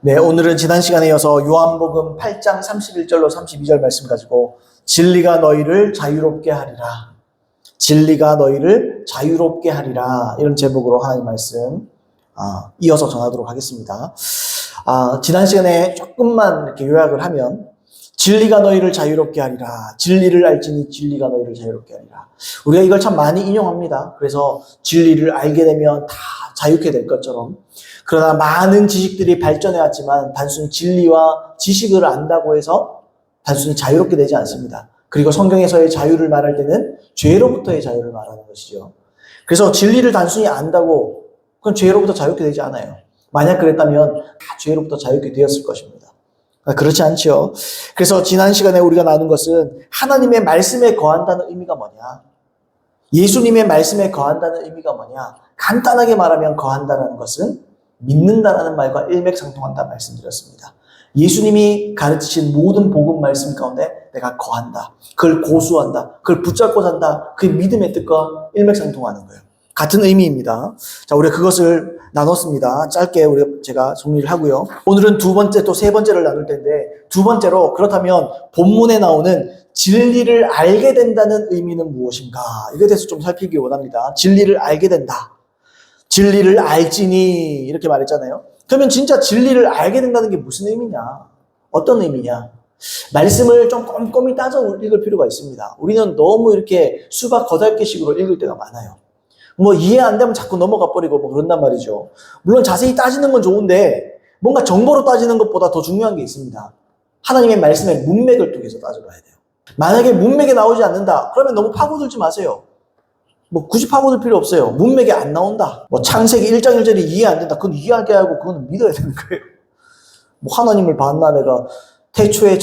네, 오늘은 지난 시간에 이어서 요한복음 8장 31절로 32절 말씀 가지고 진리가 너희를 자유롭게 하리라. 진리가 너희를 자유롭게 하리라. 이런 제목으로 하나님 말씀 이어서 전하도록 하겠습니다. 지난 시간에 조금만 이렇게 요약을 하면 진리가 너희를 자유롭게 하리라. 진리를 알지니 진리가 너희를 자유롭게 하리라. 우리가 이걸 참 많이 인용합니다. 그래서 진리를 알게 되면 다 자유케 될 것처럼. 그러나 많은 지식들이 발전해 왔지만 단순히 진리와 지식을 안다고 해서 단순히 자유롭게 되지 않습니다. 그리고 성경에서의 자유를 말할 때는 죄로부터의 자유를 말하는 것이죠. 그래서 진리를 단순히 안다고 그건 죄로부터 자유롭게 되지 않아요. 만약 그랬다면 다 죄로부터 자유롭게 되었을 것입니다. 그렇지 않죠. 그래서 지난 시간에 우리가 나눈 것은 하나님의 말씀에 거한다는 의미가 뭐냐, 예수님의 말씀에 거한다는 의미가 뭐냐, 간단하게 말하면 거한다는 것은 믿는다라는 말과 일맥상통한다 말씀드렸습니다. 예수님이 가르치신 모든 복음 말씀 가운데 내가 거한다, 그걸 고수한다, 그걸 붙잡고 산다, 그 믿음의 뜻과 일맥상통하는 거예요. 같은 의미입니다. 자, 우리가 그것을 나눴습니다. 짧게 제가 정리를 하고요. 오늘은 두 번째 또 세 번째를 나눌 텐데, 두 번째로 그렇다면 본문에 나오는 진리를 알게 된다는 의미는 무엇인가, 이거에 대해서 좀 살피기 원합니다. 진리를 알게 된다. 진리를 알지니 이렇게 말했잖아요. 그러면 진짜 진리를 알게 된다는 게 무슨 의미냐? 어떤 의미냐? 말씀을 좀 꼼꼼히 따져 읽을 필요가 있습니다. 우리는 너무 이렇게 수박 거달기식으로 읽을 때가 많아요. 뭐 이해 안 되면 자꾸 넘어가 버리고 뭐 그런단 말이죠. 물론 자세히 따지는 건 좋은데 뭔가 정보로 따지는 것보다 더 중요한 게 있습니다. 하나님의 말씀의 문맥을 통해서 따져봐야 돼요. 만약에 문맥에 나오지 않는다, 그러면 너무 파고들지 마세요. 뭐 굳이 파고들 필요 없어요. 문맥에 안 나온다, 뭐 창세기 1장 1절이 이해 안 된다, 그건 이해하게 하고 그거는 믿어야 되는 거예요. 뭐 하나님을 봤나, 내가 태초에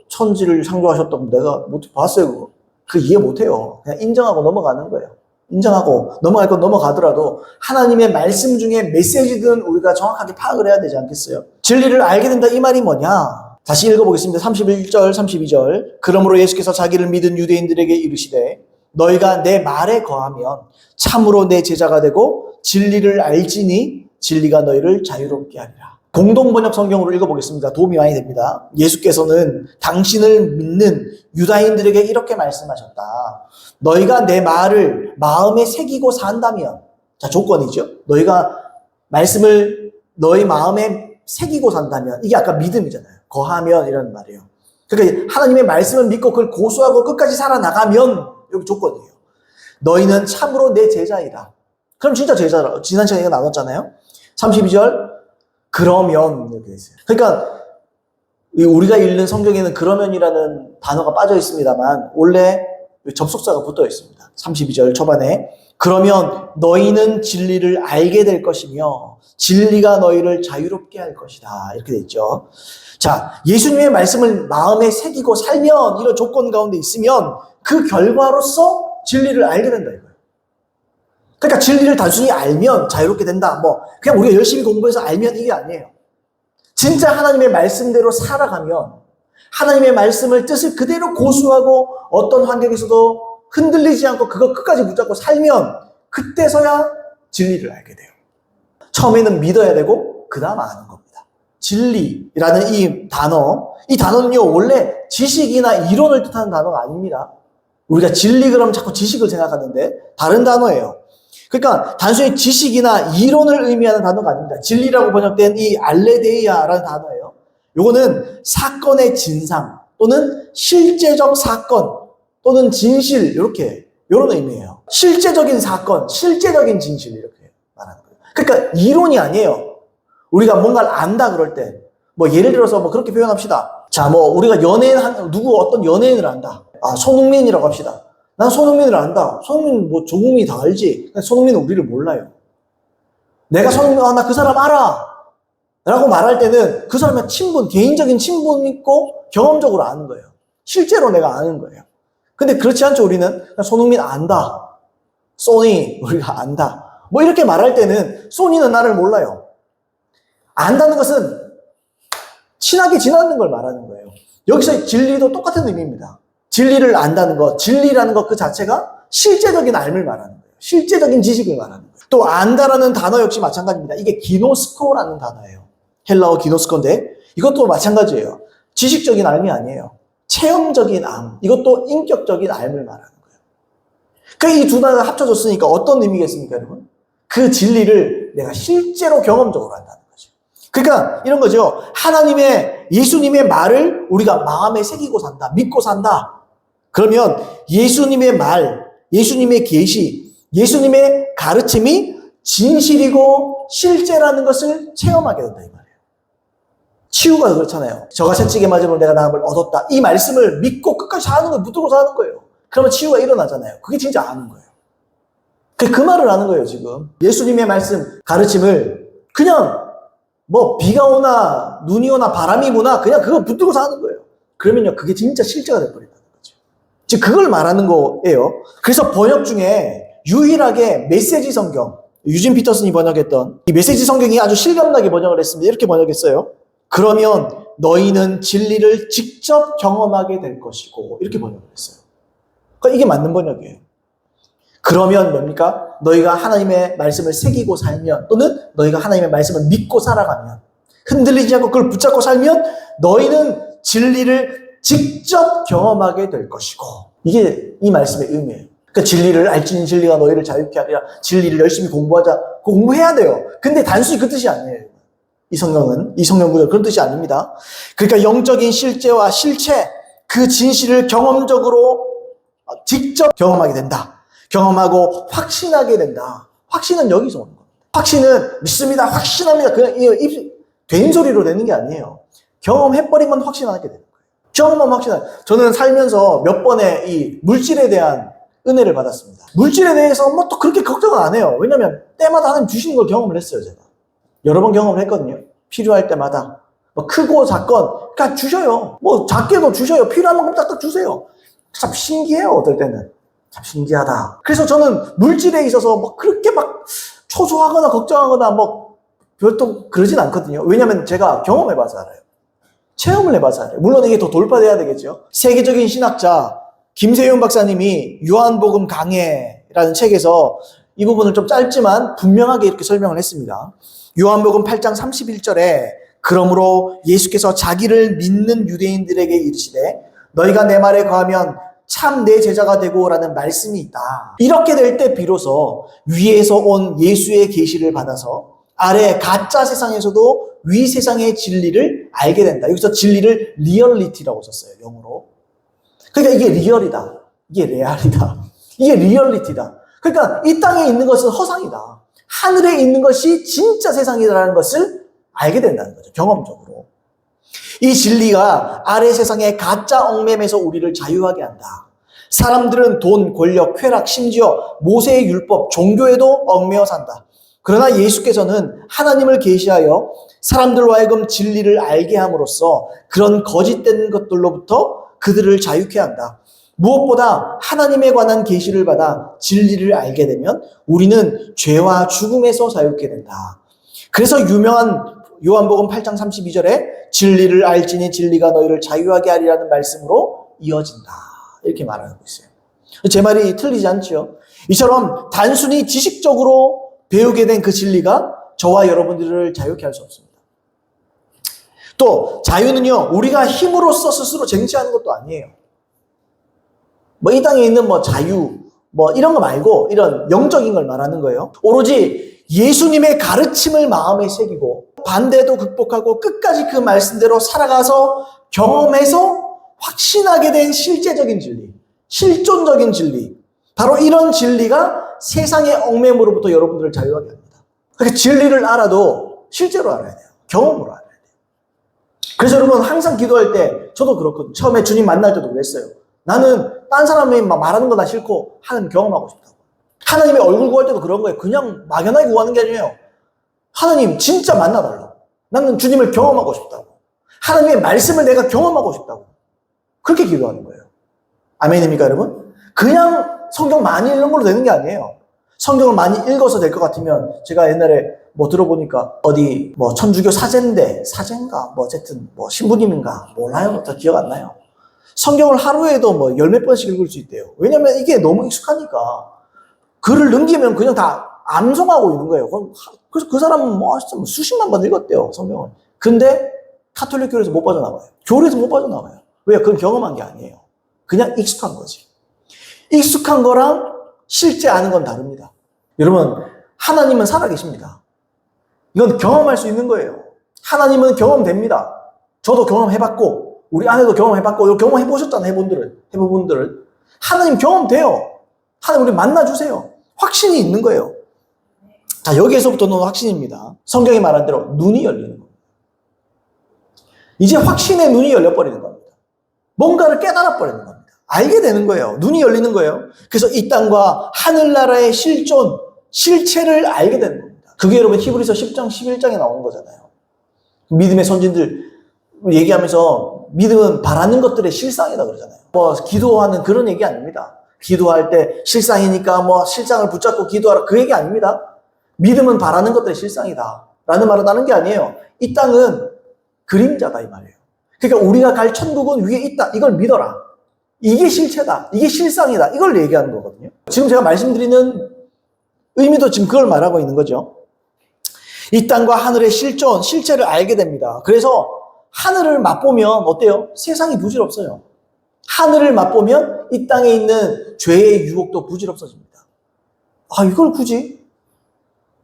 천지를 창조하셨다고 내가 못 봤어요. 그거 이해 못해요. 그냥 인정하고 넘어가는 거예요. 인정하고 넘어갈 건 넘어가더라도 하나님의 말씀 중에 메시지든 우리가 정확하게 파악을 해야 되지 않겠어요? 진리를 알게 된다, 이 말이 뭐냐? 다시 읽어보겠습니다. 31절 32절. 그러므로 예수께서 자기를 믿은 유대인들에게 이르시되 너희가 내 말에 거하면 참으로 내 제자가 되고 진리를 알지니 진리가 너희를 자유롭게 하리라. 공동번역 성경으로 읽어보겠습니다. 도움이 많이 됩니다. 예수께서는 당신을 믿는 유다인들에게 이렇게 말씀하셨다. 너희가 내 말을 마음에 새기고 산다면, 자, 조건이죠. 너희가 말씀을 너희 마음에 새기고 산다면, 이게 아까 믿음이잖아요. 거하면 이라는 말이에요. 그러니까 하나님의 말씀을 믿고 그걸 고수하고 끝까지 살아나가면, 여기 조건이에요. 너희는 참으로 내 제자이다. 그럼 진짜 제자라. 지난 시간에 나눴잖아요. 32절. 그러면 이렇게 있어요. 그러니까 우리가 읽는 성경에는 그러면이라는 단어가 빠져 있습니다만 원래 접속사가 붙어 있습니다. 32절 초반에 그러면 너희는 진리를 알게 될 것이며 진리가 너희를 자유롭게 할 것이다, 이렇게 돼 있죠. 자, 예수님의 말씀을 마음에 새기고 살면, 이런 조건 가운데 있으면 그 결과로서 진리를 알게 된다 이거예요. 그러니까 진리를 단순히 알면 자유롭게 된다, 그냥 우리가 열심히 공부해서 알면, 이게 아니에요. 진짜 하나님의 말씀대로 살아가면, 하나님의 말씀을 뜻을 그대로 고수하고 어떤 환경에서도 흔들리지 않고 그거 끝까지 붙잡고 살면 그때서야 진리를 알게 돼요. 처음에는 믿어야 되고 그 다음 아는 겁니다. 진리라는 이 단어는요, 원래 지식이나 이론을 뜻하는 단어가 아닙니다. 우리가 진리 그러면 자꾸 지식을 생각하는데 다른 단어예요. 그러니까 단순히 지식이나 이론을 의미하는 단어가 아닙니다. 진리라고 번역된 이 알레데이아라는 단어예요. 요거는 사건의 진상 또는 실제적 사건 또는 진실, 요런 의미예요. 실제적인 사건, 실제적인 진실, 이렇게 말하는 거예요. 그러니까 이론이 아니에요. 우리가 뭔가를 안다 그럴 때, 예를 들어서 그렇게 표현합시다. 자, 우리가 어떤 연예인을 안다. 손흥민이라고 합시다. 난 손흥민을 안다. 손흥민 조국민이 다 알지. 손흥민은 우리를 몰라요. 내가 손흥민, 나 그 사람 알아 라고 말할 때는 그 사람의 개인적인 친분 있고 경험적으로 아는 거예요. 실제로 내가 아는 거예요. 근데 그렇지 않죠. 우리는 손흥민 안다, 소니 우리가 안다, 이렇게 말할 때는 소니는 나를 몰라요. 안다는 것은 친하게 지나는 걸 말하는 거예요. 여기서 진리도 똑같은 의미입니다. 진리를 안다는 것, 진리라는 것 그 자체가 실제적인 알을 말하는 거예요. 실제적인 지식을 말하는 거예요. 또 안다라는 단어 역시 마찬가지입니다. 이게 기노스코라는 단어예요. 헬라어 기노스코인데 이것도 마찬가지예요. 지식적인 알미 아니에요. 체험적인 암. 이것도 인격적인 암을 말하는 거예요. 그러니까 이 두 단어가 합쳐졌으니까 어떤 의미겠습니까, 여러분? 그 진리를 내가 실제로 경험적으로 한다는 거죠. 그러니까 이런 거죠. 예수님의 말을 우리가 마음에 새기고 산다. 믿고 산다. 그러면 예수님의 말, 예수님의 계시, 예수님의 가르침이 진실이고 실제라는 것을 체험하게 된다 이 말이에요. 치유가 그렇잖아요. 저가 채찍에 맞으면 내가 나음을 얻었다. 이 말씀을 믿고 끝까지 사는 거예요. 붙들고 사는 거예요. 그러면 치유가 일어나잖아요. 그게 진짜 아는 거예요. 그 말을 하는 거예요, 지금. 예수님의 말씀, 가르침을 그냥 뭐 비가 오나 눈이 오나 바람이 부나 그냥 그거 붙들고 사는 거예요. 그러면요, 그게 진짜 실제가 돼버린다는 거죠. 지금 그걸 말하는 거예요. 그래서 번역 중에 유일하게 메시지 성경, 유진 피터슨이 번역했던 이 메시지 성경이 아주 실감나게 번역을 했습니다. 이렇게 번역했어요. 그러면 너희는 진리를 직접 경험하게 될 것이고 이렇게 번역을 했어요. 그러니까 이게 맞는 번역이에요. 그러면 뭡니까? 너희가 하나님의 말씀을 새기고 살면 또는 너희가 하나님의 말씀을 믿고 살아가면 흔들리지 않고 그걸 붙잡고 살면 너희는 진리를 직접 경험하게 될 것이고 이게 이 말씀의 의미예요. 그러니까 진리를 알지니 진리가 너희를 자유케 하리라. 진리를 열심히 공부하자. 공부해야 돼요. 근데 단순히 그 뜻이 아니에요. 이 성경 구절 그런 뜻이 아닙니다. 그러니까 영적인 실제와 실체 그 진실을 경험적으로 직접 경험하게 된다. 경험하고 확신하게 된다. 확신은 여기서 오는 겁니다. 확신은 믿습니다. 확신합니다. 그냥 된 소리로 되는 게 아니에요. 경험해버리면 확신하게 되는 거예요. 경험하면 확신하게. 저는 살면서 몇 번의 이 물질에 대한 은혜를 받았습니다. 물질에 대해서 뭐 또 그렇게 걱정은 안 해요. 왜냐면 때마다 하나님 주시는 걸 경험을 했어요, 제가. 여러 번 경험을 했거든요. 필요할 때마다. 뭐 크고 작건, 그러니까 주셔요. 뭐 작게도 주셔요. 필요한 만큼 딱딱 주세요. 참 신기해요, 어떨 때는. 참 신기하다. 그래서 저는 물질에 있어서 뭐 그렇게 막 초조하거나 걱정하거나 뭐 별도 그러진 않거든요. 왜냐면 제가 경험해봐서 알아요. 체험을 해봐서 알아요. 물론 이게 더 돌파돼야 되겠죠. 세계적인 신학자 김세윤 박사님이 요한복음 강해라는 책에서 이 부분을 좀 짧지만 분명하게 이렇게 설명을 했습니다. 요한복음 8장 31절에 그러므로 예수께서 자기를 믿는 유대인들에게 이르시되 너희가 내 말에 거하면 참 내 제자가 되고라는 말씀이 있다. 이렇게 될 때 비로소 위에서 온 예수의 계시를 받아서 아래 가짜 세상에서도 위 세상의 진리를 알게 된다. 여기서 진리를 리얼리티라고 썼어요. 영어로. 그러니까 이게 리얼이다. 이게 레알이다. 이게 리얼리티다. 그러니까 이 땅에 있는 것은 허상이다. 하늘에 있는 것이 진짜 세상이라는 것을 알게 된다는 거죠. 경험적으로. 이 진리가 아래 세상의 가짜 얽매에서 우리를 자유하게 한다. 사람들은 돈, 권력, 쾌락, 심지어 모세의 율법, 종교에도 얽매여 산다. 그러나 예수께서는 하나님을 계시하여 사람들로 하여금 진리를 알게 함으로써 그런 거짓된 것들로부터 그들을 자유케 한다. 무엇보다 하나님에 관한 계시를 받아 진리를 알게 되면 우리는 죄와 죽음에서 자유케 된다. 그래서 유명한 요한복음 8장 32절에 진리를 알지니 진리가 너희를 자유하게 하리라는 말씀으로 이어진다. 이렇게 말하고 있어요. 제 말이 틀리지 않죠? 이처럼 단순히 지식적으로 배우게 된 그 진리가 저와 여러분들을 자유케 할 수 없습니다. 또 자유는요, 우리가 힘으로써 스스로 쟁취하는 것도 아니에요. 뭐 이 땅에 있는 뭐 자유, 뭐 이런 거 말고 이런 영적인 걸 말하는 거예요. 오로지 예수님의 가르침을 마음에 새기고 반대도 극복하고 끝까지 그 말씀대로 살아가서 경험해서 확신하게 된 실제적인 진리, 실존적인 진리. 바로 이런 진리가 세상의 얽매임으로부터 여러분들을 자유하게 합니다. 그러니까 진리를 알아도 실제로 알아야 돼요. 경험으로 알아야 돼요. 그래서 여러분 항상 기도할 때 저도 그렇거든요. 처음에 주님 만날 때도 그랬어요. 나는 딴 사람이 말하는 거 나 싫고 하나님 경험하고 싶다고. 하나님의 얼굴 구할 때도 그런 거예요. 그냥 막연하게 구하는 게 아니에요. 하나님 진짜 만나달라고. 나는 주님을 경험하고 싶다고. 하나님의 말씀을 내가 경험하고 싶다고. 그렇게 기도하는 거예요. 아멘입니까 여러분? 그냥 성경 많이 읽는 걸로 되는 게 아니에요. 성경을 많이 읽어서 될 것 같으면 제가 옛날에 뭐 들어보니까 어디 뭐 천주교 사제인가 뭐 어쨌든 뭐 신부님인가 몰라요. 다 기억 안 나요. 성경을 하루에도 뭐 10몇 번씩 읽을 수 있대요. 왜냐면 이게 너무 익숙하니까 글을 넘기면 그냥 다 암송하고 있는 거예요. 그래서 그 사람은 뭐 수십만 번 읽었대요, 성경을. 근데 가톨릭 교회에서 못 빠져나와요. 교회에서 못 빠져나와요. 왜요? 그건 경험한 게 아니에요. 그냥 익숙한 거지. 익숙한 거랑 실제 아는 건 다릅니다. 여러분, 하나님은 살아계십니다. 이건 경험할 수 있는 거예요. 하나님은 경험됩니다. 저도 경험해봤고, 우리 아내도 경험해봤고, 경험해보셨잖아요, 해본 분들은. 하나님 경험돼요. 하나님 우리 만나주세요. 확신이 있는 거예요. 자, 여기에서부터는 확신입니다. 성경이 말한 대로 눈이 열리는 겁니다. 이제 확신의 눈이 열려버리는 겁니다. 뭔가를 깨달아버리는 겁니다. 알게 되는 거예요. 눈이 열리는 거예요. 그래서 이 땅과 하늘나라의 실존, 실체를 알게 되는 겁니다. 그게 여러분 히브리서 10장, 11장에 나오는 거잖아요. 믿음의 선진들 얘기하면서 믿음은 바라는 것들의 실상이다 그러잖아요. 뭐 기도하는 그런 얘기 아닙니다. 기도할 때 실상이니까 뭐 실상을 붙잡고 기도하라 그 얘기 아닙니다. 믿음은 바라는 것들의 실상이다 라는 말은 하는 게 아니에요. 이 땅은 그림자다 이 말이에요. 그러니까 우리가 갈 천국은 위에 있다. 이걸 믿어라. 이게 실체다. 이게 실상이다. 이걸 얘기하는 거거든요. 지금 제가 말씀드리는 의미도 지금 그걸 말하고 있는 거죠. 이 땅과 하늘의 실존, 실체를 알게 됩니다. 그래서 하늘을 맛보면 어때요? 세상이 부질없어요. 하늘을 맛보면 이 땅에 있는 죄의 유혹도 부질없어집니다. 아, 이걸 굳이?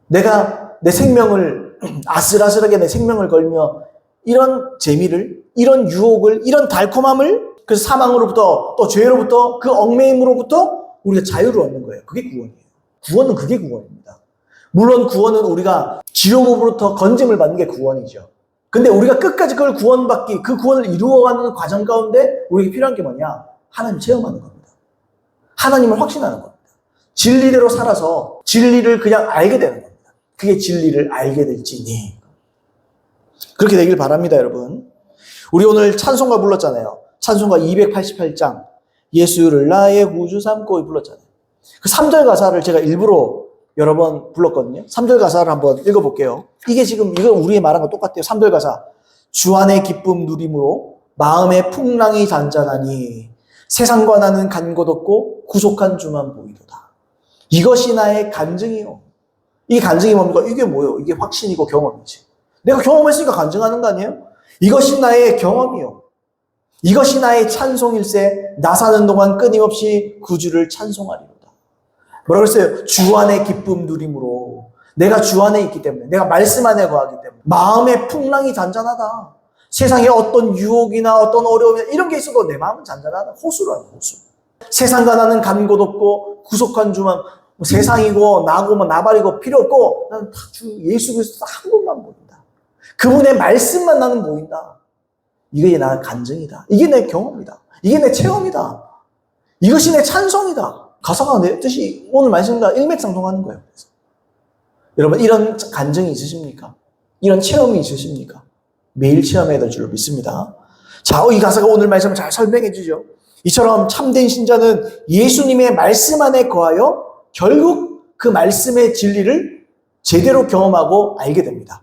내가 내 생명을, 아슬아슬하게 내 생명을 걸며 이런 재미를, 이런 유혹을, 이런 달콤함을, 그래서 사망으로부터 또 죄로부터 그 얽매임으로부터 우리가 자유를 얻는 거예요. 그게 구원이에요. 구원은 그게 구원입니다. 물론 구원은 우리가 지옥으로부터 건짐을 받는 게 구원이죠. 근데 우리가 끝까지 그걸 구원받기, 그 구원을 이루어가는 과정 가운데 우리에게 필요한 게 뭐냐? 하나님을 체험하는 겁니다. 하나님을 확신하는 겁니다. 진리대로 살아서 진리를 그냥 알게 되는 겁니다. 그게 진리를 알게 될지니. 그렇게 되길 바랍니다, 여러분. 우리 오늘 찬송가 불렀잖아요. 찬송가 288장. 예수를 나의 구주 삼고 불렀잖아요. 그 3절 가사를 제가 일부러 여러 번 불렀거든요. 3절 가사를 한번 읽어볼게요. 이거 우리의 말한 거 똑같아요. 3절 가사. 주 안의 기쁨 누림으로 마음의 풍랑이 잔잔하니 세상과 나는 간 곳 없고 구속한 주만 보이도다. 이것이 나의 간증이요. 이게 간증이 뭡니까? 이게 뭐예요? 이게 확신이고 경험이지. 내가 경험했으니까 간증하는 거 아니에요? 이것이 나의 경험이요. 이것이 나의 찬송일세. 나 사는 동안 끊임없이 구주를 찬송하리로다. 뭐라고 했어요? 주 안의 기쁨 누림으로. 내가 주 안에 있기 때문에, 내가 말씀 안에 거하기 때문에 마음의 풍랑이 잔잔하다. 세상에 어떤 유혹이나 어떤 어려움이나 이런 게 있어도 내 마음은 잔잔하다. 호수라는 호수. 세상과 나는 간 곳 없고 구속한 주만, 뭐 세상이고 나고 뭐 나발이고 필요 없고 나는 다 주 예수 그리스도 한 분만 보인다. 그분의 말씀만 나는 보인다. 이게 나의 간증이다. 이게 내 경험이다. 이게 내 체험이다. 이것이 내 찬송이다. 가사가 내 뜻이 오늘 말씀과 일맥상통하는 거예요. 그래서. 여러분 이런 간증이 있으십니까? 이런 체험이 있으십니까? 매일 체험해야 될 줄로 믿습니다. 자, 이 가사가 오늘 말씀을 잘 설명해 주죠. 이처럼 참된 신자는 예수님의 말씀 안에 거하여 결국 그 말씀의 진리를 제대로 경험하고 알게 됩니다.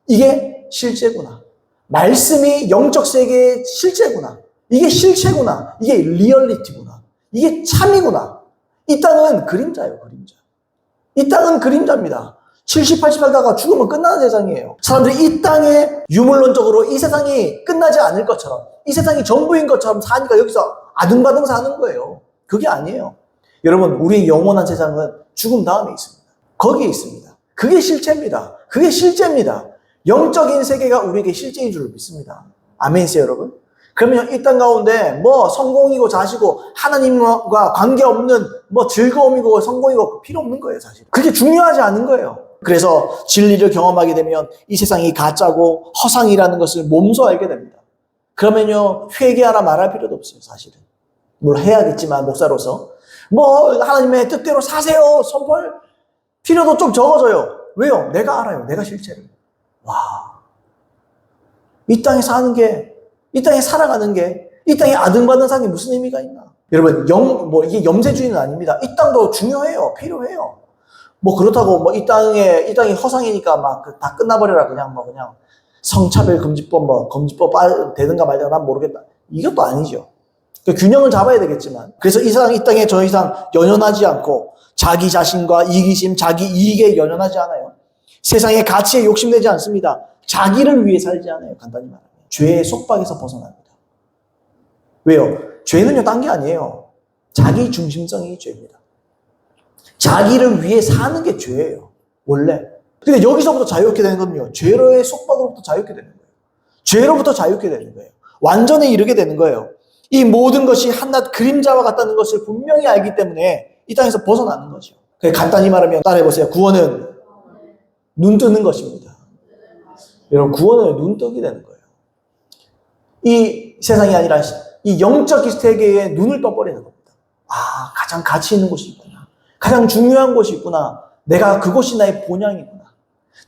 이게 실제구나. 말씀이 영적 세계의 실제구나. 이게 실체구나. 이게 리얼리티구나. 이게 참이구나. 이 땅은 그림자예요, 그림자. 이 땅은 그림자입니다. 70, 80 살다가 죽으면 끝나는 세상이에요. 사람들이 이 땅에 유물론적으로 이 세상이 끝나지 않을 것처럼, 이 세상이 전부인 것처럼 사니까 여기서 아둥바둥 사는 거예요. 그게 아니에요. 여러분, 우리의 영원한 세상은 죽음 다음에 있습니다. 거기에 있습니다. 그게 실체입니다. 그게 실제입니다. 영적인 세계가 우리에게 실제인 줄 믿습니다. 아멘이세요, 여러분? 그러면 이 땅 가운데 뭐 성공이고 자시고 하나님과 관계없는 뭐 즐거움이고 성공이고 필요 없는 거예요, 사실. 그게 중요하지 않은 거예요. 그래서 진리를 경험하게 되면 이 세상이 가짜고 허상이라는 것을 몸소 알게 됩니다. 그러면요, 회개하라 말할 필요도 없어요, 사실은. 물론 해야겠지만, 목사로서. 뭐, 하나님의 뜻대로 사세요, 선포할 필요도 좀 적어져요. 왜요? 내가 알아요, 내가 실체를. 와. 이 땅에 사는 게, 이 땅에 살아가는 게, 이 땅에 아등바등 사는 게 무슨 의미가 있나? 여러분, 이게 염세주의는 아닙니다. 이 땅도 중요해요, 필요해요. 뭐 그렇다고 이 땅이 허상이니까 다 끝나버려라. 그냥 성차별 금지법 금지법 되든가 말든가 난 모르겠다. 이것도 아니죠. 그러니까 균형을 잡아야 되겠지만. 그래서 이 땅에 더 이상 연연하지 않고 자기 자신과 이기심, 자기 이익에 연연하지 않아요. 세상의 가치에 욕심내지 않습니다. 자기를 위해 살지 않아요. 간단히 말하면. 죄의 속박에서 벗어납니다. 왜요? 죄는요, 딴 게 아니에요. 자기 중심성이 죄입니다. 자기를 위해 사는 게 죄예요. 원래. 근데 여기서부터 자유롭게 되는 건요, 죄로의 속박으로부터 자유롭게 되는 거예요. 죄로부터 자유롭게 되는 거예요. 완전에 이르게 되는 거예요. 이 모든 것이 한낱 그림자와 같다는 것을 분명히 알기 때문에 이 땅에서 벗어나는 거죠. 간단히 말하면 따라해보세요. 구원은 눈 뜨는 것입니다. 여러분, 구원은 눈 뜨게 되는 거예요. 이 세상이 아니라 이 영적 세계에 눈을 떠버리는 겁니다. 아, 가장 가치 있는 곳이 있구나. 가장 중요한 곳이 있구나. 내가 그곳이 나의 본향이구나.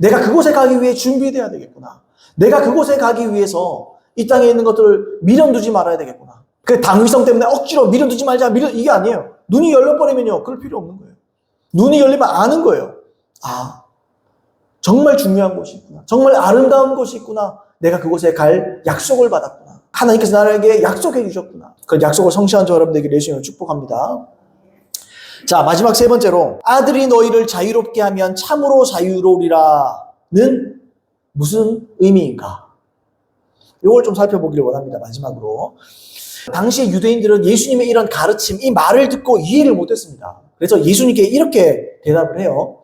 내가 그곳에 가기 위해 준비되어야 되겠구나. 내가 그곳에 가기 위해서 이 땅에 있는 것들을 미련두지 말아야 되겠구나. 그 당위성 때문에 억지로 미련두지 말자. 이게 아니에요. 눈이 열려버리면요, 그럴 필요 없는 거예요. 눈이 열리면 아는 거예요. 아, 정말 중요한 곳이 있구나. 정말 아름다운 곳이 있구나. 내가 그곳에 갈 약속을 받았구나. 하나님께서 나에게 약속해 주셨구나. 그 약속을 성취한 저 여러분들에게 예수님을 축복합니다. 자, 마지막 세 번째로, 아들이 너희를 자유롭게 하면 참으로 자유로우리라는 무슨 의미인가? 이걸 좀 살펴보기를 원합니다. 마지막으로. 당시 유대인들은 예수님의 이런 가르침, 이 말을 듣고 이해를 못했습니다. 그래서 예수님께 이렇게 대답을 해요.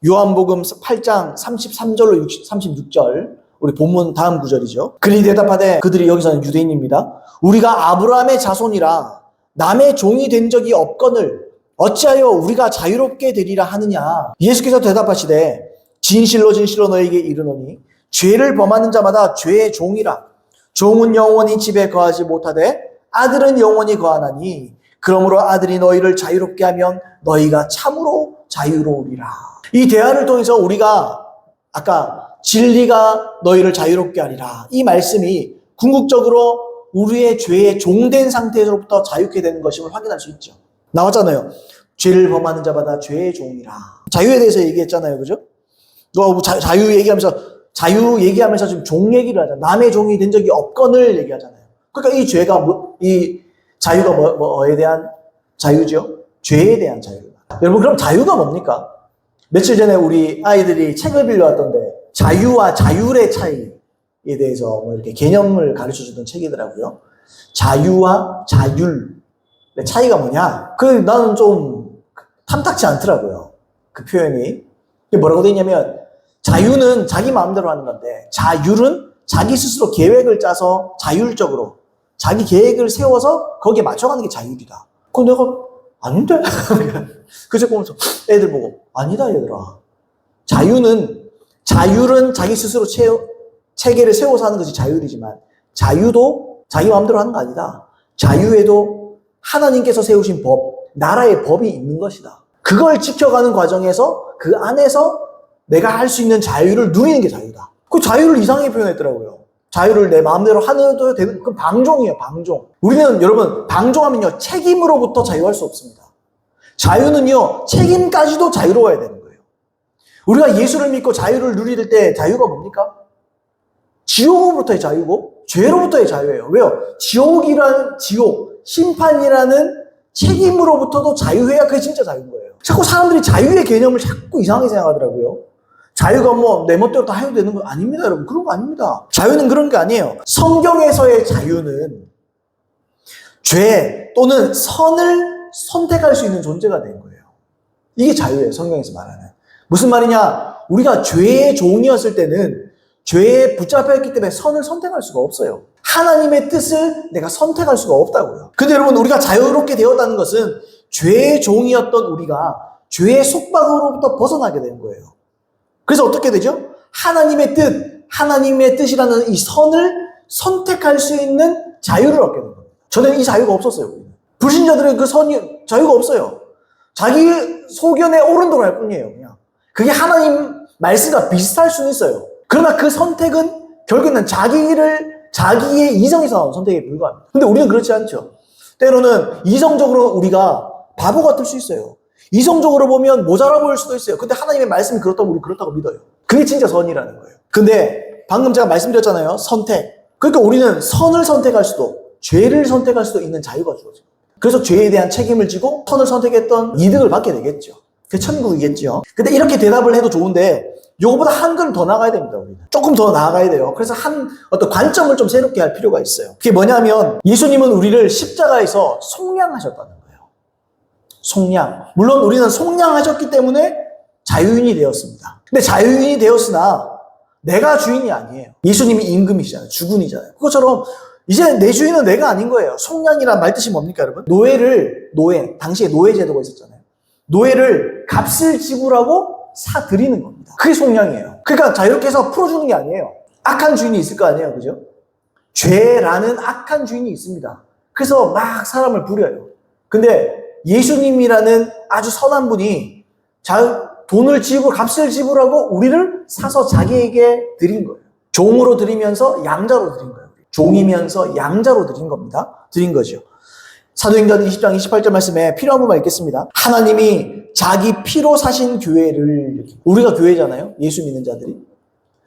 요한복음 8장 33절로 36절, 우리 본문 다음 구절이죠. 그들이 대답하되, 그들이 여기서는 유대인입니다. 우리가 아브라함의 자손이라 남의 종이 된 적이 없거늘 어찌하여 우리가 자유롭게 되리라 하느냐. 예수께서 대답하시되, 진실로 진실로 너에게 이르노니 죄를 범하는 자마다 죄의 종이라. 종은 영원히 집에 거하지 못하되 아들은 영원히 거하나니 그러므로 아들이 너희를 자유롭게 하면 너희가 참으로 자유로우리라. 이 대화를 통해서 우리가 아까 진리가 너희를 자유롭게 하리라, 이 말씀이 궁극적으로 우리의 죄의 종된 상태에서부터 자유롭게 되는 것임을 확인할 수 있죠. 나왔잖아요. 죄를 범하는 자마다 죄의 종이라. 자유에 대해서 얘기했잖아요. 그죠? 자유 얘기하면서 지금 종 얘기를 하잖아요. 남의 종이 된 적이 없건을 얘기하잖아요. 그러니까 이 죄가 이 자유가 뭐에 대한 자유죠? 죄에 대한 자유. 여러분, 그럼 자유가 뭡니까? 며칠 전에 우리 아이들이 책을 빌려왔던데 자유와 자율의 차이에 대해서 이렇게 개념을 가르쳐주던 책이더라고요. 자유와 자율의 차이가 뭐냐? 나는 좀 탐탁지 않더라고요. 그 표현이. 뭐라고 돼 있냐면, 자유는 자기 마음대로 하는 건데, 자율은 자기 스스로 계획을 짜서 자율적으로 자기 계획을 세워서 거기에 맞춰가는 게 자율이다. 그럼 내가 아닌데? 그저 보면서 애들 보고, 아니다 얘들아. 자율은 자기 스스로 체계를 세워서 하는 것이 자율이지만, 자유도 자기 마음대로 하는 거 아니다. 자유에도 하나님께서 세우신 법, 나라의 법이 있는 것이다. 그걸 지켜가는 과정에서 그 안에서 내가 할 수 있는 자유를 누리는 게 자유다. 그 자유를 이상하게 표현했더라고요. 자유를 내 마음대로 하는도 되는, 그건 방종이에요, 방종. 우리는 여러분, 방종하면요, 책임으로부터 자유할 수 없습니다. 자유는요, 책임까지도 자유로워야 되는 거예요. 우리가 예수를 믿고 자유를 누릴 때 자유가 뭡니까? 지옥으로부터의 자유고 죄로부터의 자유예요. 왜요? 지옥, 심판이라는 책임으로부터도 자유해야 그게 진짜 자유인 거예요. 자꾸 사람들이 자유의 개념을 자꾸 이상하게 생각하더라고요. 자유가 내 멋대로 다 해도 되는 거 아닙니다, 여러분. 그런 거 아닙니다. 자유는 그런 게 아니에요. 성경에서의 자유는 죄 또는 선을 선택할 수 있는 존재가 된 거예요. 이게 자유예요, 성경에서 말하는. 무슨 말이냐? 우리가 죄의 종이었을 때는 죄에 붙잡혀있기 때문에 선을 선택할 수가 없어요. 하나님의 뜻을 내가 선택할 수가 없다고요. 근데 여러분, 우리가 자유롭게 되었다는 것은 죄의 종이었던 우리가 죄의 속박으로부터 벗어나게 된 거예요. 그래서 어떻게 되죠? 하나님의 뜻이라는 이 선을 선택할 수 있는 자유를 얻게 된 겁니다. 저는 이 자유가 없었어요. 불신자들은 그 자유가 없어요. 자기 소견에 옳은 대로 할 뿐이에요. 그냥. 그게 하나님 말씀과 비슷할 수는 있어요. 그러나 그 선택은 결국에는 자기의 이성에서 나온 선택에 불과합니다. 근데 우리는 그렇지 않죠. 때로는 이성적으로 우리가 바보 같을 수 있어요. 이성적으로 보면 모자라 보일 수도 있어요. 근데 하나님의 말씀이 그렇다고 우리 그렇다고 믿어요. 그게 진짜 선이라는 거예요. 근데 방금 제가 말씀드렸잖아요. 선택. 그러니까 우리는 선을 선택할 수도 죄를 선택할 수도 있는 자유가 주어져요. 그래서 죄에 대한 책임을 지고 선을 선택했던 이득을 받게 되겠죠. 그게 천국이겠죠. 근데 이렇게 대답을 해도 좋은데 요거보다 한 걸음 더 나가야 됩니다, 우리는. 조금 더 나아가야 돼요. 그래서 어떤 관점을 좀 새롭게 할 필요가 있어요. 그게 뭐냐면, 예수님은 우리를 십자가에서 속량하셨다는 거예요. 속량. 물론 우리는 속량하셨기 때문에 자유인이 되었습니다. 근데 자유인이 되었으나, 내가 주인이 아니에요. 예수님이 임금이시잖아요. 주군이잖아요. 그것처럼, 이제 내 주인은 내가 아닌 거예요. 속량이란 말 뜻이 뭡니까, 여러분? 당시에 노예 제도가 있었잖아요. 노예를 값을 지불하고 사드리는 겁니다. 그게 속량이에요. 그러니까 자유롭게 해서 풀어주는 게 아니에요. 악한 주인이 있을 거 아니에요. 그죠? 죄라는 악한 주인이 있습니다. 그래서 막 사람을 부려요. 근데 예수님이라는 아주 선한 분이 값을 지불하고 우리를 사서 자기에게 드린 거예요. 종으로 드리면서 양자로 드린 거예요. 종이면서 양자로 드린 겁니다. 드린 거죠. 사도행전 20장 28절 말씀에 필요한 부분만 읽겠습니다. 하나님이 자기 피로 사신 교회를, 우리가 교회잖아요. 예수 믿는 자들이.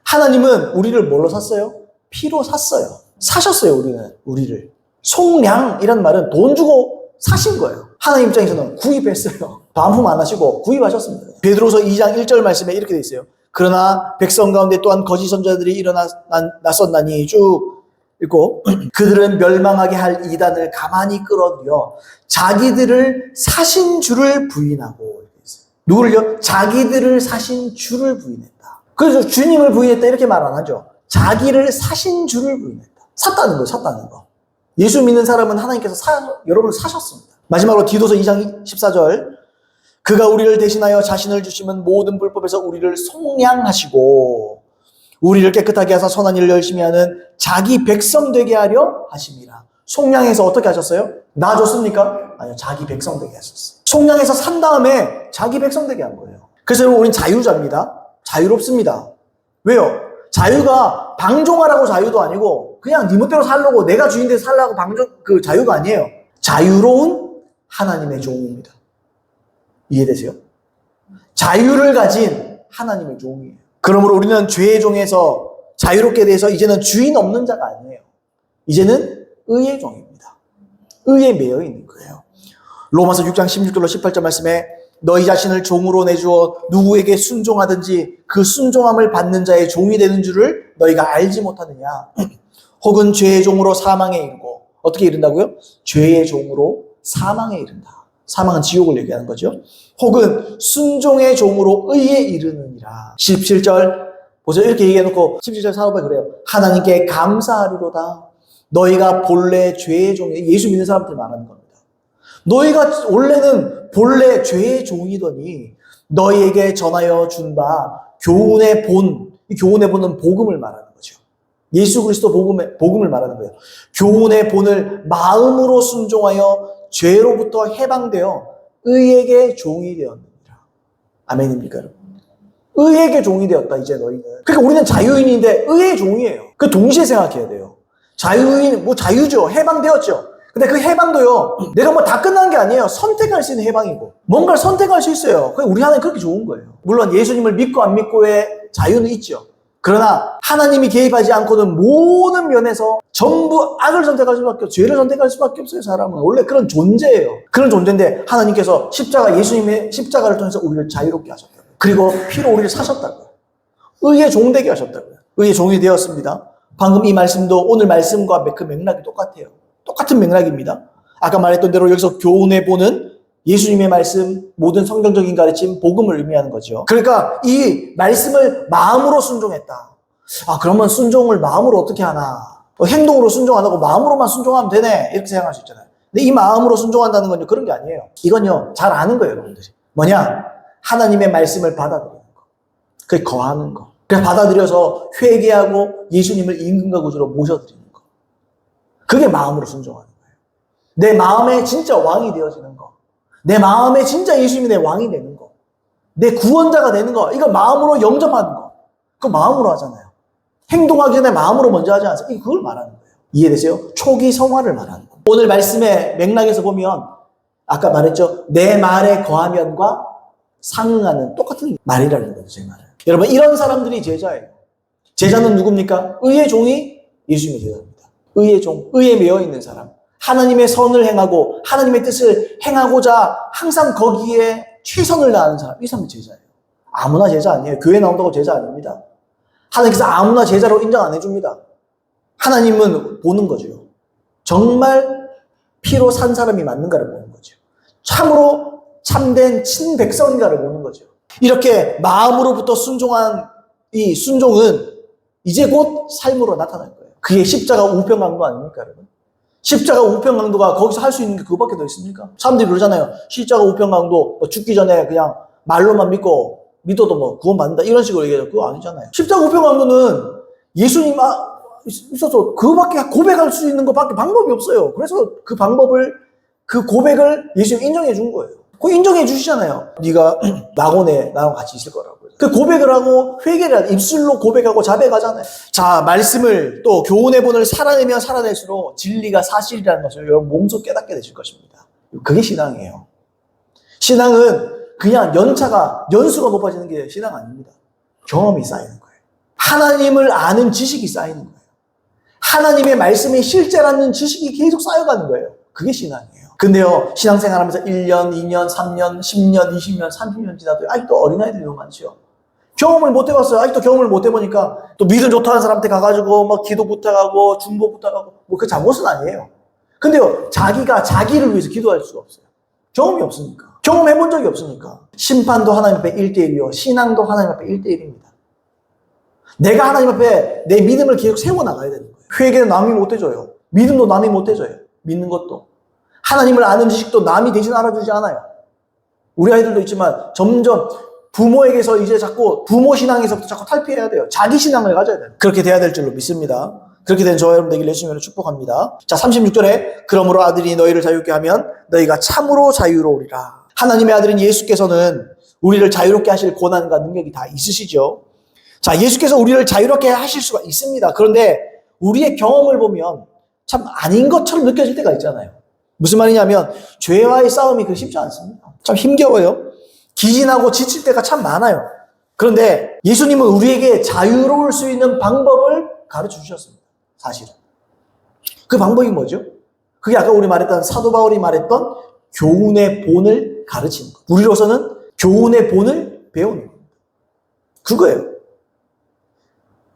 하나님은 우리를 뭘로 샀어요? 피로 샀어요. 사셨어요, 우리를. 속량이란 말은 돈 주고 사신 거예요. 하나님 입장에서는 구입했어요. 반품 안 하시고 구입하셨습니다. 베드로서 2장 1절 말씀에 이렇게 돼 있어요. 그러나 백성 가운데 또한 거짓 선자들이 일어났었나니 쭉 읽고, 그들은 멸망하게 할 이단을 가만히 끌어들여 자기들을 사신 주를 부인하고, 누구를요? 자기들을 사신 주를 부인했다. 그래서 주님을 부인했다 이렇게 말 안 하죠. 자기를 사신 주를 부인했다. 샀다는 거. 예수 믿는 사람은 하나님께서 여러분을 사셨습니다. 마지막으로 디도서 2장 14절, 그가 우리를 대신하여 자신을 주시면 모든 불법에서 우리를 속량하시고 우리를 깨끗하게 하사 선한 일을 열심히 하는 자기 백성 되게 하려 하심이라. 속량해서 어떻게 하셨어요? 나 줬습니까? 아니요, 자기 백성 되게 하셨어요. 속량해서 산 다음에 자기 백성 되게 한 거예요. 그래서 여러분, 우린 자유자입니다. 자유롭습니다. 왜요? 자유가 방종하라고 자유도 아니고 그냥 네 멋대로 살려고, 내가 주인 돼서 살라고 그 자유가 아니에요. 자유로운 하나님의 종입니다. 이해되세요? 자유를 가진 하나님의 종이에요. 그러므로 우리는 죄의 종에서 자유롭게 돼서 이제는 주인 없는 자가 아니에요. 이제는 의의 종입니다. 의에 매여 있는 거예요. 로마서 6장 16절로 18절 말씀에 너희 자신을 종으로 내주어 누구에게 순종하든지 그 순종함을 받는 자의 종이 되는 줄을 너희가 알지 못하느냐. 혹은 죄의 종으로 사망에 이르고, 어떻게 이른다고요? 죄의 종으로 사망에 이른다. 사망은 지옥을 얘기하는 거죠. 혹은 순종의 종으로 의에 이르느니라. 17절 보세요. 이렇게 얘기해놓고 17절 사업에 그래요. 하나님께 감사하리로다. 너희가 본래 죄의 종이, 예수 믿는 사람들 말하는 겁니다. 너희가 원래는 본래 죄의 종이더니 너희에게 전하여 준 바 교훈의 본, 이 교훈의 본은 복음을 말하는 거죠. 예수 그리스도 복음을 말하는 거예요. 교훈의 본을 마음으로 순종하여 죄로부터 해방되어 의에게 종이 되었느니라. 아멘입니까, 여러분? 의에게 종이 되었다, 이제 너희는. 그러니까 우리는 자유인인데 의의 종이에요. 그 동시에 생각해야 돼요. 자유인, 자유죠. 해방되었죠. 근데 그 해방도요, 내가 다 끝난 게 아니에요. 선택할 수 있는 해방이고. 뭔가를 선택할 수 있어요. 우리 하나님 그렇게 좋은 거예요. 물론 예수님을 믿고 안 믿고의 자유는 있죠. 그러나 하나님이 개입하지 않고는 모든 면에서 전부 악을 선택할 수밖에 없어요. 죄를 선택할 수밖에 없어요. 사람은 원래 그런 존재예요. 그런 존재인데 하나님께서 예수님의 십자가를 통해서 우리를 자유롭게 하셨다고요. 그리고 피로 우리를 사셨다고요. 의의 종 되게 하셨다고요. 의의 종이 되었습니다. 방금 이 말씀도 오늘 말씀과 그 맥락이 똑같아요. 똑같은 맥락입니다. 아까 말했던 대로 여기서 교훈의 본은 예수님의 말씀, 모든 성경적인 가르침, 복음을 의미하는 거죠. 그러니까 이 말씀을 마음으로 순종했다. 그러면 순종을 마음으로 어떻게 하나? 행동으로 순종 안 하고 마음으로만 순종하면 되네. 이렇게 생각할 수 있잖아요. 근데 이 마음으로 순종한다는 건요, 그런 게 아니에요. 이건요, 잘 아는 거예요, 여러분들이. 뭐냐? 하나님의 말씀을 받아들이는 거. 그게 거하는 거. 그냥 받아들여서 회개하고 예수님을 임금과 구주로 모셔드리는 거. 그게 마음으로 순종하는 거예요. 내 마음에 진짜 왕이 되어지는 거. 내 마음에 진짜 예수님이 내 왕이 되는 거. 내 구원자가 되는 거. 이거 마음으로 영접하는 거. 그거 마음으로 하잖아요. 행동하기 전에 마음으로 먼저 하지 않아요. 그걸 말하는 거예요. 이해되세요? 초기 성화를 말하는 거예요. 오늘 말씀의 맥락에서 보면 아까 말했죠. 내 말에 거하면과 상응하는 똑같은 말이라는 거죠. 제 말은. 여러분, 이런 사람들이 제자예요. 제자는 누굽니까? 의의 종이 예수님의 제자입니다. 의의 종, 의에 매여 있는 사람. 하나님의 선을 행하고 하나님의 뜻을 행하고자 항상 거기에 최선을 다하는 사람. 이 사람이 제자예요. 아무나 제자 아니에요. 교회 나온다고 제자 아닙니다. 하나님께서 아무나 제자로 인정 안 해줍니다. 하나님은 보는 거죠. 정말 피로 산 사람이 맞는가를 보는 거죠. 참으로 참된 친백성인가를 보는 거죠. 이렇게 마음으로부터 순종한 이 순종은 이제 곧 삶으로 나타날 거예요. 그게 십자가 우편강도 아닙니까, 여러분? 십자가 우편강도가 거기서 할 수 있는 게 그거밖에 더 있습니까? 사람들이 그러잖아요. 십자가 우편강도 죽기 전에 그냥 말로만 믿어도 뭐 구원받는다 이런 식으로 얘기해요. 그거 아니잖아요. 십자가 우편강도는 예수님 있어서 그거밖에 고백할 수 있는 것밖에 방법이 없어요. 그래서 그 고백을 예수님 인정해 준 거예요. 그 인정해 주시잖아요. 네가 낙원에 나랑 같이 있을 거라고. 그 고백을 하고 회개를 하고 입술로 고백하고 자백하잖아요. 자, 말씀을 또 교훈의 본을 살아내면 살아낼수록 진리가 사실이라는 것을 여러분 몸소 깨닫게 되실 것입니다. 그게 신앙이에요. 신앙은 그냥 연수가 높아지는 게 신앙 아닙니다. 경험이 쌓이는 거예요. 하나님을 아는 지식이 쌓이는 거예요. 하나님의 말씀이 실제라는 지식이 계속 쌓여가는 거예요. 그게 신앙이에요. 근데요, 신앙생활 하면서 1년, 2년, 3년, 10년, 20년, 30년 지나도 아직도 어린아이들이 너무 많죠. 경험을 못 해봤어요. 아직도 경험을 못 해보니까 또 믿음 좋다는 사람한테 가가지고 막 기도 부탁하고 중보 부탁하고 뭐 그 잘못은 아니에요. 근데요, 자기가 자기를 위해서 기도할 수가 없어요. 경험이 없으니까. 경험해본 적이 없으니까. 심판도 하나님 앞에 1대1이요. 신앙도 하나님 앞에 1대1입니다. 내가 하나님 앞에 내 믿음을 계속 세워나가야 되는 거예요. 회개는 남이 못 해줘요. 믿음도 남이 못 해줘요. 믿는 것도. 하나님을 아는 지식도 남이 대신 알아주지 않아요. 우리 아이들도 있지만 점점 부모에게서 이제 자꾸 부모 신앙에서부터 자꾸 탈피해야 돼요. 자기 신앙을 가져야 돼요. 그렇게 돼야 될 줄로 믿습니다. 그렇게 된 저와 여러분 되기를 예수님으로 축복합니다. 자, 36절에 그러므로 아들이 너희를 자유롭게 하면 너희가 참으로 자유로우리라. 하나님의 아들인 예수께서는 우리를 자유롭게 하실 권한과 능력이 다 있으시죠. 자, 예수께서 우리를 자유롭게 하실 수가 있습니다. 그런데 우리의 경험을 보면 참 아닌 것처럼 느껴질 때가 있잖아요. 무슨 말이냐면 죄와의 싸움이 그렇게 쉽지 않습니다. 참 힘겨워요. 기진하고 지칠 때가 참 많아요. 그런데 예수님은 우리에게 자유로울 수 있는 방법을 가르쳐 주셨습니다. 사실은. 그 방법이 뭐죠? 그게 아까 우리 말했던 사도 바울이 말했던 교훈의 본을 가르치는 것. 우리로서는 교훈의 본을 배우는 겁니다. 그거예요.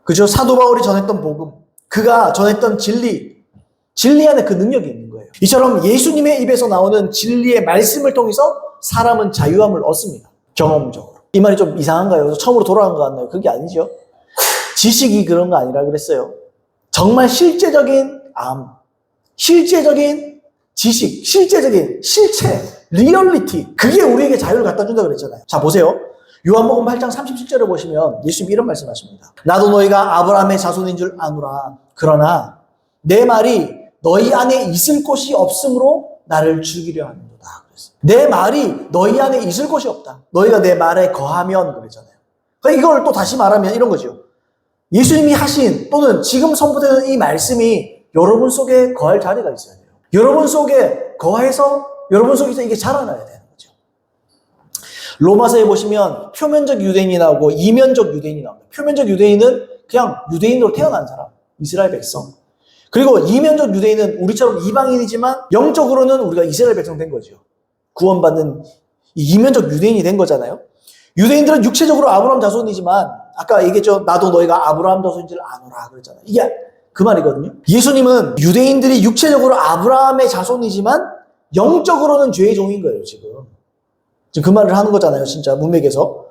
그죠? 사도 바울이 전했던 복음, 그가 전했던 진리 안에 그 능력이 있는 거예요. 이처럼 예수님의 입에서 나오는 진리의 말씀을 통해서 사람은 자유함을 얻습니다. 경험적으로. 이 말이 좀 이상한가요? 처음으로 돌아간 것 같나요? 그게 아니죠. 지식이 그런 거 아니라 그랬어요. 정말 실제적인 실제적인 지식, 실제적인 실체, 리얼리티. 그게 우리에게 자유를 갖다 준다고 그랬잖아요. 자, 보세요. 요한복음 8장 37절을 보시면 예수님이 이런 말씀하십니다. 나도 너희가 아브라함의 자손인 줄 아노라. 그러나 내 말이 너희 안에 있을 곳이 없으므로 나를 죽이려 하는도다. 내 말이 너희 안에 있을 곳이 없다. 너희가 내 말에 거하면 그랬잖아요. 그러니까 이걸 또 다시 말하면 이런 거죠. 예수님이 하신 또는 지금 선포되는 이 말씀이 여러분 속에 거할 자리가 있어야 돼요. 여러분 속에 거해서 여러분 속에서 이게 자라나야 되는 거죠. 로마서에 보시면 표면적 유대인이 나오고 이면적 유대인이 나옵니다. 표면적 유대인은 그냥 유대인으로 태어난 사람, 이스라엘 백성. 그리고 이면적 유대인은 우리처럼 이방인이지만 영적으로는 우리가 이스라엘 백성 된 거죠. 구원받는 이면적 유대인이 된 거잖아요. 유대인들은 육체적으로 아브라함 자손이지만 아까 얘기했죠. 나도 너희가 아브라함 자손인 줄 아노라 그랬잖아요. 이게 그 말이거든요. 예수님은 유대인들이 육체적으로 아브라함의 자손이지만 영적으로는 죄의 종인 거예요. 지금 그 말을 하는 거잖아요. 진짜 문맥에서.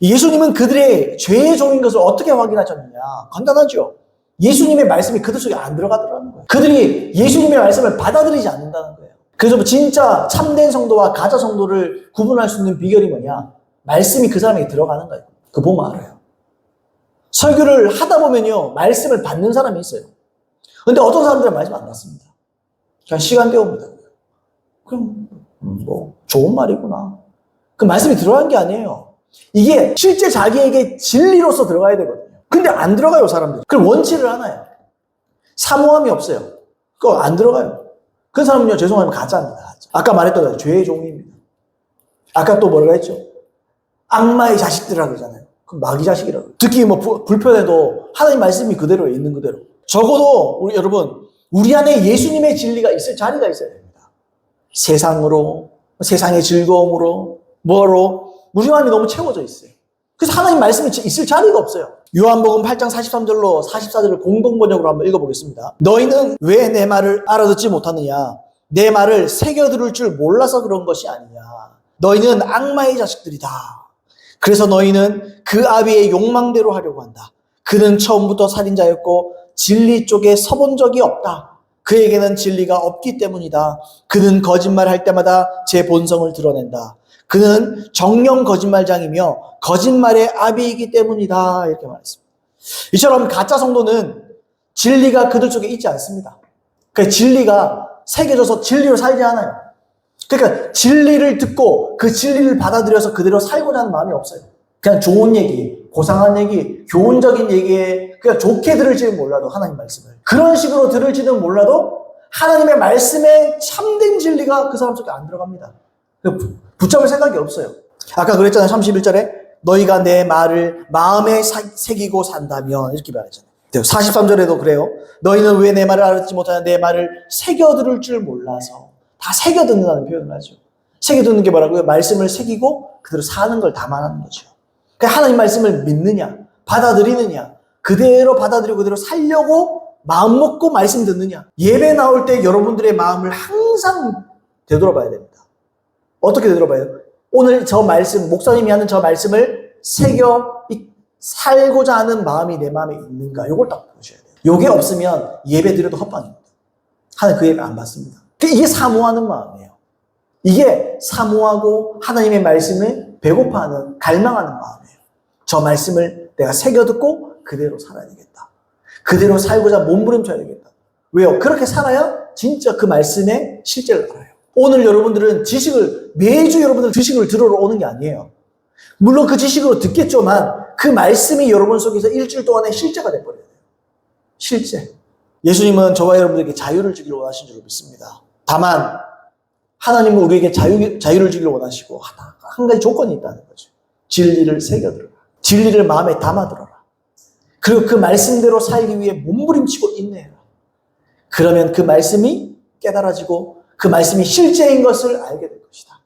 예수님은 그들의 죄의 종인 것을 어떻게 확인하셨느냐. 간단하죠. 예수님의 말씀이 그들 속에 안 들어가더라는 거예요. 그들이 예수님의 말씀을 받아들이지 않는다는 거예요. 그래서 진짜 참된 성도와 가짜 성도를 구분할 수 있는 비결이 뭐냐? 말씀이 그 사람에게 들어가는 거예요. 그거 보면 알아요. 설교를 하다 보면요, 말씀을 받는 사람이 있어요. 근데 어떤 사람들은 말씀 안 받습니다. 그냥 시간 때웁니다. 그럼 뭐 좋은 말이구나. 그 말씀이 들어간 게 아니에요. 이게 실제 자기에게 진리로서 들어가야 되거든요. 근데 안 들어가요, 사람들. 그럼 원치를 하나요. 사모함이 없어요. 그거 안 들어가요. 그 사람은요, 죄송하면 가짜입니다. 가짜. 아까 말했던 대로 죄의 종입니다. 아까 또 뭐라고 했죠? 악마의 자식들이라고 그러잖아요. 그럼 마귀 자식이라고. 듣기 뭐 불편해도 하나님 말씀이 그대로 있는 그대로. 적어도 우리 여러분, 우리 안에 예수님의 진리가 있을 자리가 있어야 됩니다. 세상으로, 세상의 즐거움으로, 뭐로 우리 마음이 너무 채워져 있어요. 그래서 하나님 말씀이 있을 자리가 없어요. 요한복음 8장 43절로 44절을 공동번역으로 한번 읽어보겠습니다. 너희는 왜 내 말을 알아듣지 못하느냐? 내 말을 새겨들을 줄 몰라서 그런 것이 아니냐. 너희는 악마의 자식들이다. 그래서 너희는 그 아비의 욕망대로 하려고 한다. 그는 처음부터 살인자였고 진리 쪽에 서본 적이 없다. 그에게는 진리가 없기 때문이다. 그는 거짓말할 때마다 제 본성을 드러낸다. 그는 정령 거짓말장이며 거짓말의 아비이기 때문이다. 이렇게 말했습니다. 이처럼 가짜 성도는 진리가 그들 속에 있지 않습니다. 그러니까 진리가 새겨져서 진리로 살지 않아요. 그러니까 진리를 듣고 그 진리를 받아들여서 그대로 살고자 하는 마음이 없어요. 그냥 좋은 얘기, 고상한 얘기, 교훈적인 얘기에 그냥 좋게 들을지는 몰라도 하나님 말씀을 그런 식으로 들을지는 몰라도 하나님의 말씀에 참된 진리가 그 사람 속에 안 들어갑니다. 붙잡을 생각이 없어요. 아까 그랬잖아요. 31절에 너희가 내 말을 마음에 새기고 산다면 이렇게 말했잖아요. 43절에도 그래요. 너희는 왜 내 말을 알았지 못하냐? 내 말을 새겨들을 줄 몰라서. 다 새겨듣는다는 표현을 하죠. 새겨듣는 게 뭐라고요? 말씀을 새기고 그대로 사는 걸 담아내는 거죠. 그러니까 하나님 말씀을 믿느냐, 받아들이느냐, 그대로 받아들이고 그대로 살려고 마음 먹고 말씀 듣느냐. 예배 나올 때 여러분들의 마음을 항상 되돌아봐야 됩니다. 어떻게 되돌아봐요? 오늘 저 말씀, 목사님이 하는 저 말씀을 새겨 살고자 하는 마음이 내 마음에 있는가? 이걸 딱 보셔야 돼요. 이게 없으면 예배 드려도 헛방입니다. 하나님 그 예배 안 받습니다. 이게 사모하는 마음이에요. 이게 사모하고 하나님의 말씀을 배고파하는, 갈망하는 마음이에요. 저 말씀을 내가 새겨듣고 그대로 살아야 되겠다. 그대로 살고자 몸부림쳐야 되겠다. 왜요? 그렇게 살아야 진짜 그 말씀의 실제를 알아요. 오늘 여러분들은 매주 여러분들 지식을 들으러 오는 게 아니에요. 물론 그 지식으로 듣겠지만 그 말씀이 여러분 속에서 일주일 동안에 실제가 돼버려야 돼요. 실제. 예수님은 저와 여러분들에게 자유를 주기를 원하신 줄 믿습니다. 다만 하나님은 우리에게 자유를 주기를 원하시고 한 가지 조건이 있다는 거죠. 진리를 새겨들어라. 진리를 마음에 담아들어라. 그리고 그 말씀대로 살기 위해 몸부림치고 인내해라. 그러면 그 말씀이 깨달아지고 그 말씀이 실제인 것을 알게 될 것이다.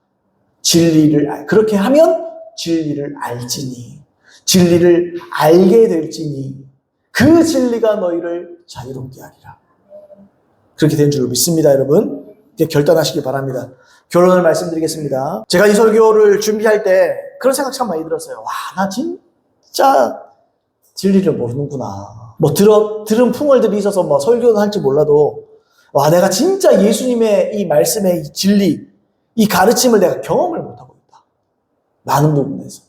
그렇게 하면 진리를 알지니, 진리를 알게 될지니, 그 진리가 너희를 자유롭게 하리라. 그렇게 된 줄 믿습니다, 여러분. 이제 결단하시기 바랍니다. 결론을 말씀드리겠습니다. 제가 이 설교를 준비할 때 그런 생각 참 많이 들었어요. 와, 나 진짜 진리를 모르는구나. 들은 풍월들이 있어서 설교는 할지 몰라도, 와, 내가 진짜 예수님의 이 말씀의 이 진리, 이 가르침을 내가 경험을 못하고 있다. 많은 부분에서.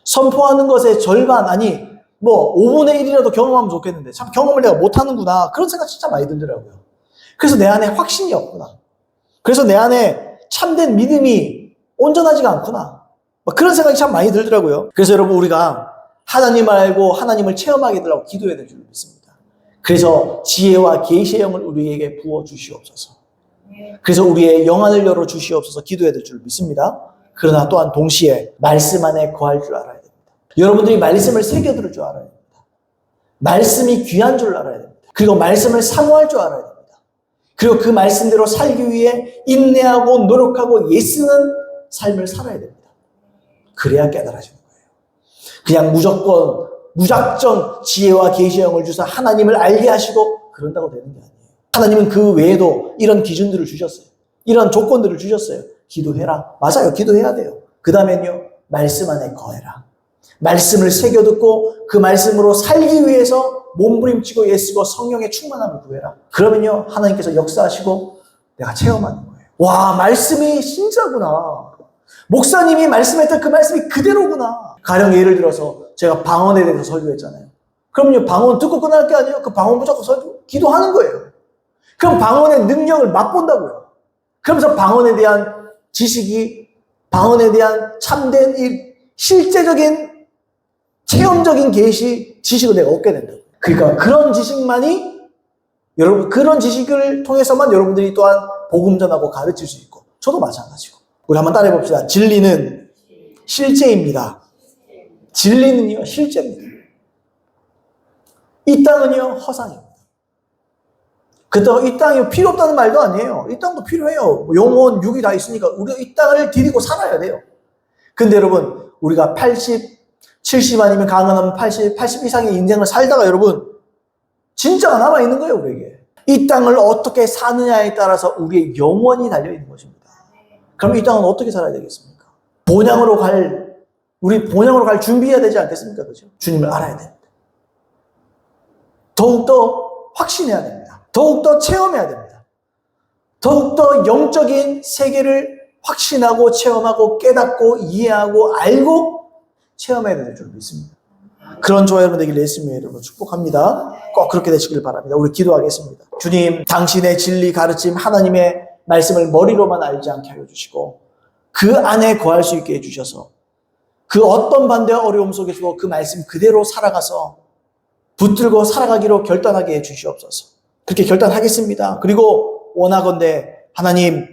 선포하는 것의 절반, 5분의 1이라도 경험하면 좋겠는데, 참 경험을 내가 못하는구나. 그런 생각 진짜 많이 들더라고요. 그래서 내 안에 확신이 없구나. 그래서 내 안에 참된 믿음이 온전하지가 않구나. 그런 생각이 참 많이 들더라고요. 그래서 여러분, 우리가 하나님을 알고 하나님을 체험하게 되려고 기도해야 될 줄 믿습니다. 그래서 지혜와 계시의 영을 우리에게 부어 주시옵소서. 그래서 우리의 영안을 열어 주시옵소서 기도해야 될 줄 믿습니다. 그러나 또한 동시에 말씀 안에 거할 줄 알아야 됩니다. 여러분들이 말씀을 새겨들을 줄 알아야 됩니다. 말씀이 귀한 줄 알아야 됩니다. 그리고 말씀을 사모할 줄 알아야 됩니다. 그리고 그 말씀대로 살기 위해 인내하고 노력하고 애쓰는 삶을 살아야 됩니다. 그래야 깨달아지는 거예요. 그냥 무작정 지혜와 계시의 영을 주사 하나님을 알게 하시고 그런다고 되는 게 아니에요. 하나님은 그 외에도 이런 기준들을 주셨어요. 이런 조건들을 주셨어요. 기도해라. 맞아요. 기도해야 돼요. 그 다음엔요, 말씀 안에 거해라. 말씀을 새겨듣고 그 말씀으로 살기 위해서 몸부림치고 애쓰고 성령의 충만함을 구해라. 그러면요, 하나님께서 역사하시고 내가 체험하는 거예요. 와, 말씀이 진짜구나. 목사님이 말씀했던 그 말씀이 그대로구나. 가령 예를 들어서 제가 방언에 대해서 설교했잖아요. 그럼요, 방언 듣고 끝날 게 아니에요. 그 방언 붙잡고 기도하는 거예요. 그럼 방언의 능력을 맛본다고요. 그러면서 방언에 대한 지식이, 방언에 대한 참된 실제적인 체험적인 계시 지식을 내가 얻게 된다. 그러니까 그런 지식만이 그런 지식을 통해서만 여러분들이 또한 복음 전하고 가르칠 수 있고, 저도 마찬가지고. 우리 한번 따라해 봅시다. 진리는 실제입니다. 진리는요, 실제입니다. 이 땅은요, 허상입니다. 그렇다고 이 땅이 필요 없다는 말도 아니에요. 이 땅도 필요해요. 영혼, 육이 다 있으니까 우리가 이 땅을 디디고 살아야 돼요. 근데 여러분, 우리가 80, 70 아니면 강하면 80 이상의 인생을 살다가 여러분 진짜가 남아있는 거예요, 우리에게. 이 땅을 어떻게 사느냐에 따라서 우리의 영원이 달려있는 것입니다. 그럼 이 땅은 어떻게 살아야 되겠습니까? 우리 본향으로 갈 준비해야 되지 않겠습니까? 그죠? 주님을 알아야 됩니다. 더욱더 확신해야 됩니다. 더욱더 체험해야 됩니다. 더욱더 영적인 세계를 확신하고 체험하고 깨닫고 이해하고 알고 체험해야 될 줄 믿습니다. 그런 저와 여러분 되길 예수님의 이름으로 축복합니다. 꼭 그렇게 되시길 바랍니다. 우리 기도하겠습니다. 주님, 당신의 진리 가르침 하나님의 말씀을 머리로만 알지 않게 하여 주시고 그 안에 거할 수 있게 해주셔서 그 어떤 반대와 어려움 속에서도 그 말씀 그대로 살아가서 붙들고 살아가기로 결단하게 해주시옵소서. 그렇게 결단하겠습니다. 그리고 원하건대 하나님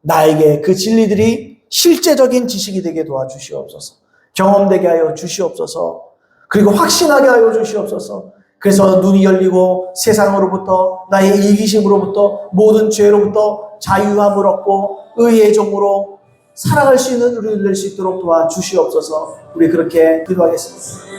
나에게 그 진리들이 실제적인 지식이 되게 도와주시옵소서. 경험되게 하여 주시옵소서. 그리고 확신하게 하여 주시옵소서. 그래서 눈이 열리고 세상으로부터 나의 이기심으로부터 모든 죄로부터 자유함을 얻고 의의 종으로 살아갈 수 있는 우리를 낼 수 있도록 도와주시옵소서. 우리 그렇게 기도하겠습니다.